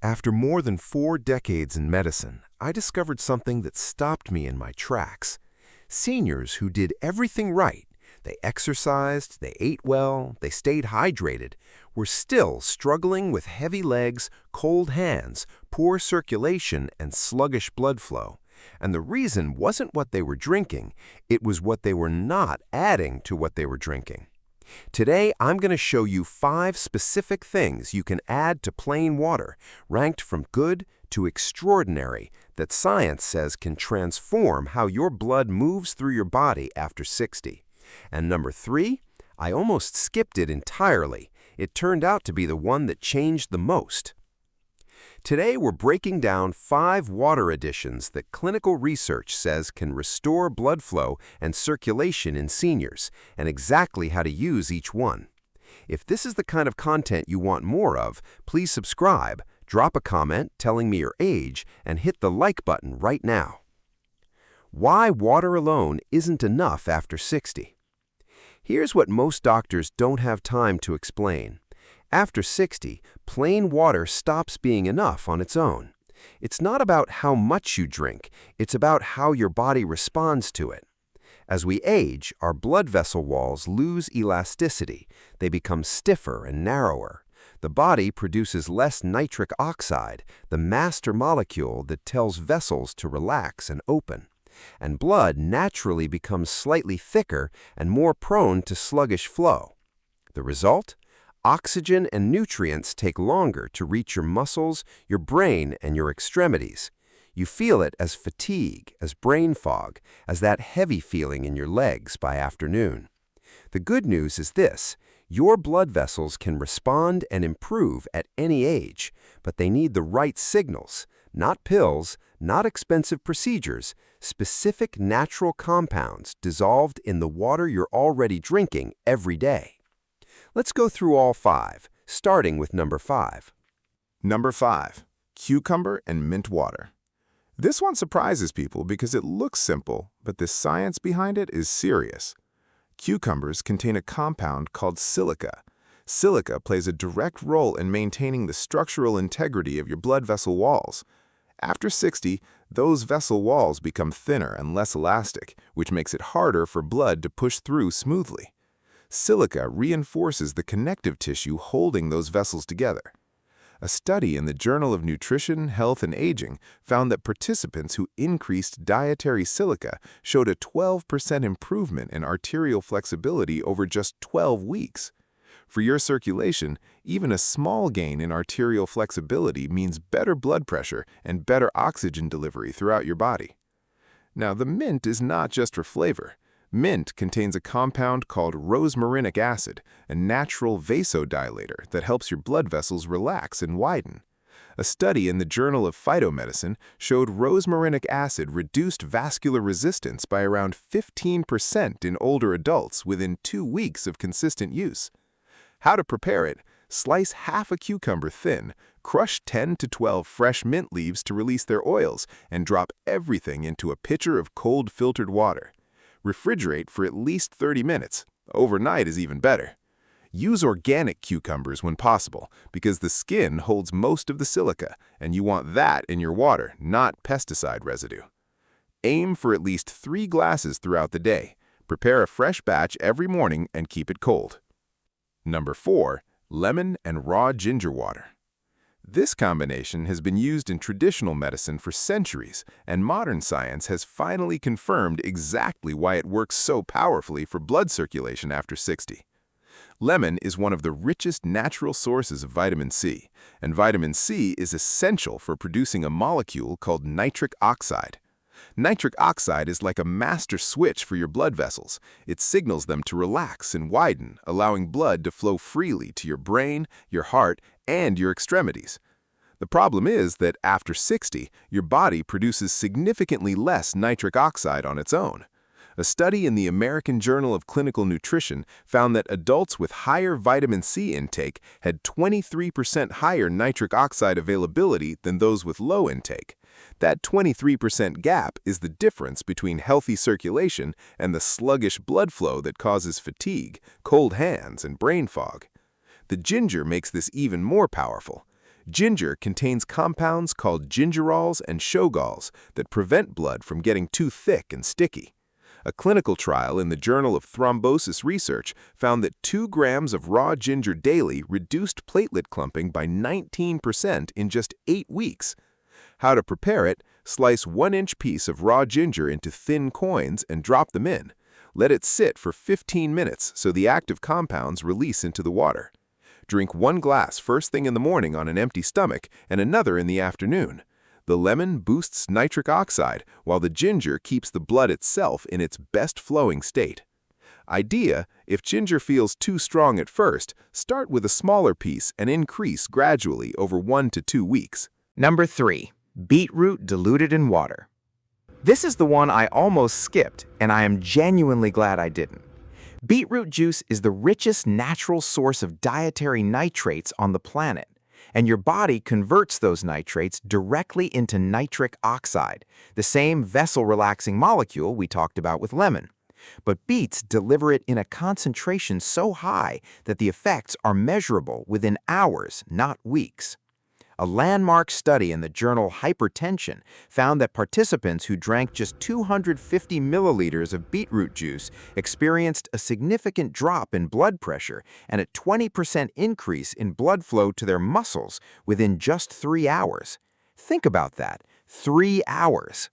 After more than 4 decades in medicine, I discovered something that stopped me in my tracks. Seniors who did everything right, they exercised, they ate well, they stayed hydrated, were still struggling with heavy legs, cold hands, poor circulation, and sluggish blood flow. And the reason wasn't what they were drinking, it was what they were not adding to what they were drinking. Today, I'm going to show you 5 specific things you can add to plain water, ranked from good to extraordinary, that science says can transform how your blood moves through your body after 60. And number 3, I almost skipped it entirely. It turned out to be the one that changed the most. Today, we're breaking down 5 water additions that clinical research says can restore blood flow and circulation in seniors, and exactly how to use each one. If this is the kind of content you want more of, please subscribe, drop a comment telling me your age, and hit the like button right now. Why water alone isn't enough after 60. Here's what most doctors don't have time to explain. After 60, plain water stops being enough on its own. It's not about how much you drink, it's about how your body responds to it. As we age, our blood vessel walls lose elasticity. They become stiffer and narrower. The body produces less nitric oxide, the master molecule that tells vessels to relax and open. And blood naturally becomes slightly thicker and more prone to sluggish flow. The result? Oxygen and nutrients take longer to reach your muscles, your brain, and your extremities. You feel it as fatigue, as brain fog, as that heavy feeling in your legs by afternoon. The good news is this: your blood vessels can respond and improve at any age, but they need the right signals, not pills, not expensive procedures, specific natural compounds dissolved in the water you're already drinking every day. Let's go through all 5, starting with number 5. Number 5. Cucumber and mint water. This one surprises people because it looks simple, but the science behind it is serious. Cucumbers contain a compound called silica. Silica plays a direct role in maintaining the structural integrity of your blood vessel walls. After 60, those vessel walls become thinner and less elastic, which makes it harder for blood to push through smoothly. Silica reinforces the connective tissue holding those vessels together. A study in the Journal of Nutrition, Health, and Aging found that participants who increased dietary silica showed a 12% improvement in arterial flexibility over just 12 weeks. For your circulation, even a small gain in arterial flexibility means better blood pressure and better oxygen delivery throughout your body. Now, the mint is not just for flavor. Mint contains a compound called rosmarinic acid, a natural vasodilator that helps your blood vessels relax and widen. A study in the Journal of Phytomedicine showed rosmarinic acid reduced vascular resistance by around 15% in older adults within 2 weeks of consistent use. How to prepare it? Slice half a cucumber thin, crush 10 to 12 fresh mint leaves to release their oils, and drop everything into a pitcher of cold filtered water. Refrigerate for at least 30 minutes. Overnight is even better. Use organic cucumbers when possible, because the skin holds most of the silica, and you want that in your water, not pesticide residue. Aim for at least 3 glasses throughout the day. Prepare a fresh batch every morning and keep it cold. Number 4. Lemon and raw ginger water. This combination has been used in traditional medicine for centuries, and modern science has finally confirmed exactly why it works so powerfully for blood circulation after 60. Lemon is one of the richest natural sources of vitamin C, and vitamin C is essential for producing a molecule called nitric oxide. Nitric oxide is like a master switch for your blood vessels. It signals them to relax and widen, allowing blood to flow freely to your brain, your heart, and your extremities. The problem is that after 60, your body produces significantly less nitric oxide on its own. A study in the American Journal of Clinical Nutrition found that adults with higher vitamin C intake had 23% higher nitric oxide availability than those with low intake. That 23% gap is the difference between healthy circulation and the sluggish blood flow that causes fatigue, cold hands, and brain fog. The ginger makes this even more powerful. Ginger contains compounds called gingerols and shogols that prevent blood from getting too thick and sticky. A clinical trial in the Journal of Thrombosis Research found that 2 grams of raw ginger daily reduced platelet clumping by 19% in just 8 weeks. How to prepare it: slice 1-inch piece of raw ginger into thin coins and drop them in. Let it sit for 15 minutes so the active compounds release into the water. Drink 1 glass first thing in the morning on an empty stomach and another in the afternoon. The lemon boosts nitric oxide, while the ginger keeps the blood itself in its best flowing state. Idea: if ginger feels too strong at first, start with a smaller piece and increase gradually over 1 to 2 weeks. Number 3. Beetroot diluted in water. This is the one I almost skipped, and I am genuinely glad I didn't. Beetroot juice is the richest natural source of dietary nitrates on the planet, and your body converts those nitrates directly into nitric oxide, the same vessel-relaxing molecule we talked about with lemon. But beets deliver it in a concentration so high that the effects are measurable within hours, not weeks. A landmark study in the journal Hypertension found that participants who drank just 250 milliliters of beetroot juice experienced a significant drop in blood pressure and a 20% increase in blood flow to their muscles within just 3 hours. Think about that, 3 hours.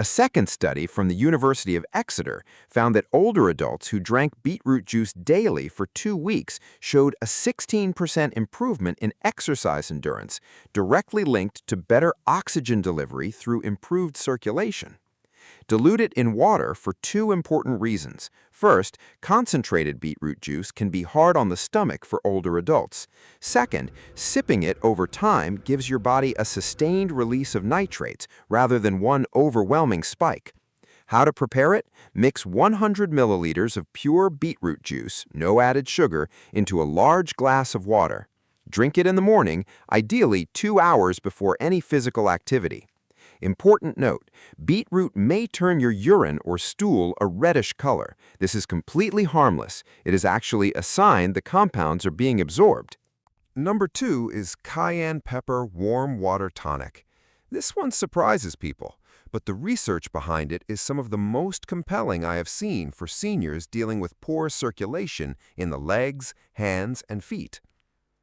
A second study from the University of Exeter found that older adults who drank beetroot juice daily for 2 weeks showed a 16% improvement in exercise endurance, directly linked to better oxygen delivery through improved circulation. Dilute it in water for 2 important reasons. First, concentrated beetroot juice can be hard on the stomach for older adults. Second, sipping it over time gives your body a sustained release of nitrates rather than one overwhelming spike. How to prepare it? Mix 100 milliliters of pure beetroot juice, no added sugar, into a large glass of water. Drink it in the morning, ideally 2 hours before any physical activity. Important note: beetroot may turn your urine or stool a reddish color. This is completely harmless. It is actually a sign the compounds are being absorbed. Number 2 is Cayenne Pepper Warm Water Tonic. This one surprises people, but the research behind it is some of the most compelling I have seen for seniors dealing with poor circulation in the legs, hands, and feet.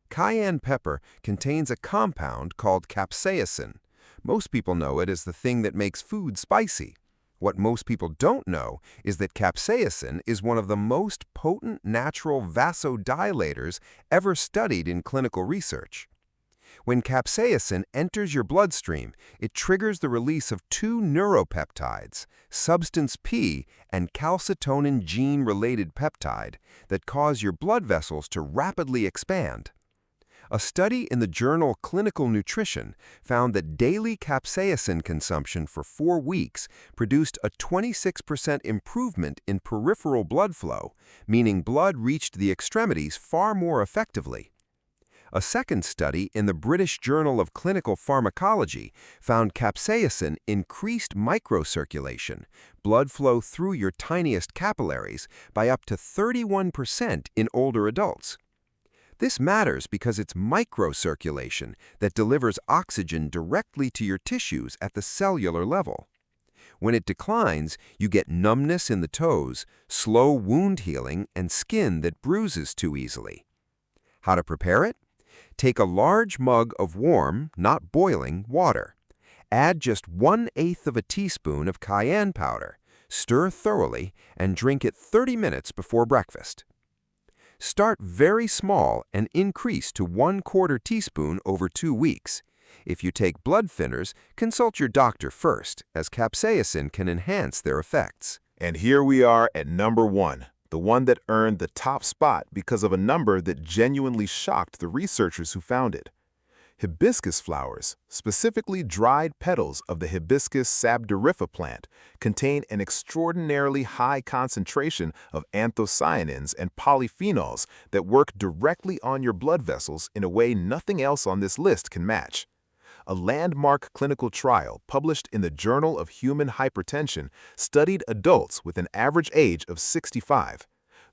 Cayenne pepper contains a compound called capsaicin. Most people know it as the thing that makes food spicy. What most people don't know is that capsaicin is one of the most potent natural vasodilators ever studied in clinical research. When capsaicin enters your bloodstream, it triggers the release of 2 neuropeptides, substance P and calcitonin gene-related peptide, that cause your blood vessels to rapidly expand. A study in the journal Clinical Nutrition found that daily capsaicin consumption for 4 weeks produced a 26% improvement in peripheral blood flow, meaning blood reached the extremities far more effectively. A second study in the British Journal of Clinical Pharmacology found capsaicin increased microcirculation, blood flow through your tiniest capillaries, by up to 31% in older adults. This matters because it's microcirculation that delivers oxygen directly to your tissues at the cellular level. When it declines, you get numbness in the toes, slow wound healing, and skin that bruises too easily. How to prepare it? Take a large mug of warm, not boiling, water. Add just 1/8 of a teaspoon of cayenne powder, stir thoroughly, and drink it 30 minutes before breakfast. Start very small and increase to 1/4 teaspoon over 2 weeks. If you take blood thinners, consult your doctor first, as capsaicin can enhance their effects. And here we are at number 1, the one that earned the top spot because of a number that genuinely shocked the researchers who found it. Hibiscus flowers, specifically dried petals of the Hibiscus sabdurifa plant, contain an extraordinarily high concentration of anthocyanins and polyphenols that work directly on your blood vessels in a way nothing else on this list can match. A landmark clinical trial published in the Journal of Human Hypertension studied adults with an average age of 65.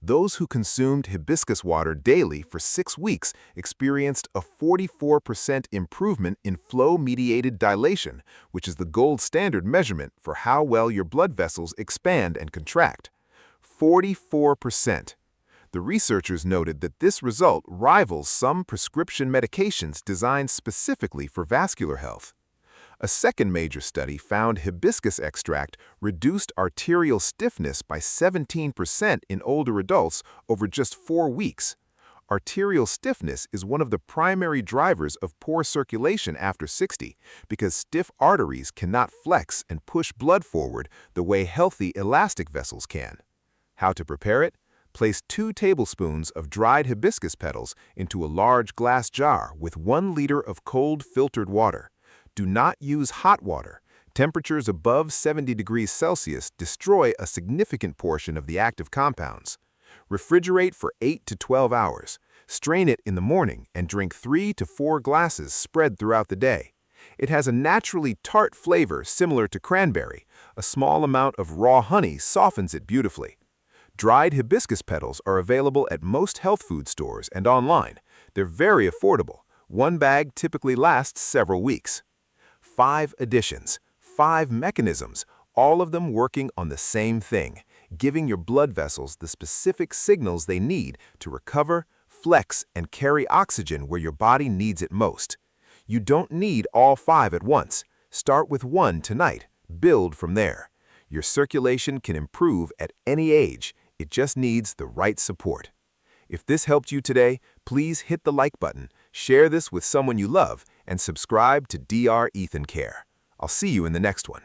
Those who consumed hibiscus water daily for 6 weeks experienced a 44% improvement in flow-mediated dilation, which is the gold standard measurement for how well your blood vessels expand and contract. 44%. The researchers noted that this result rivals some prescription medications designed specifically for vascular health. A second major study found hibiscus extract reduced arterial stiffness by 17% in older adults over just 4 weeks. Arterial stiffness is one of the primary drivers of poor circulation after 60 because stiff arteries cannot flex and push blood forward the way healthy elastic vessels can. How to prepare it? Place 2 tablespoons of dried hibiscus petals into a large glass jar with 1 liter of cold filtered water. Do not use hot water. Temperatures above 70 degrees Celsius destroy a significant portion of the active compounds. Refrigerate for 8 to 12 hours. Strain it in the morning and drink 3 to 4 glasses spread throughout the day. It has a naturally tart flavor similar to cranberry. A small amount of raw honey softens it beautifully. Dried hibiscus petals are available at most health food stores and online. They're very affordable. 1 bag typically lasts several weeks. 5 additions, 5 mechanisms, all of them working on the same thing, giving your blood vessels the specific signals they need to recover, flex, and carry oxygen where your body needs it most. You don't need all 5 at once. Start with 1 tonight. Build from there. Your circulation can improve at any age. It just needs the right support. If this helped you today, please hit the like button, share this with someone you love, and subscribe to Dr. Ethan Care. I'll see you in the next one.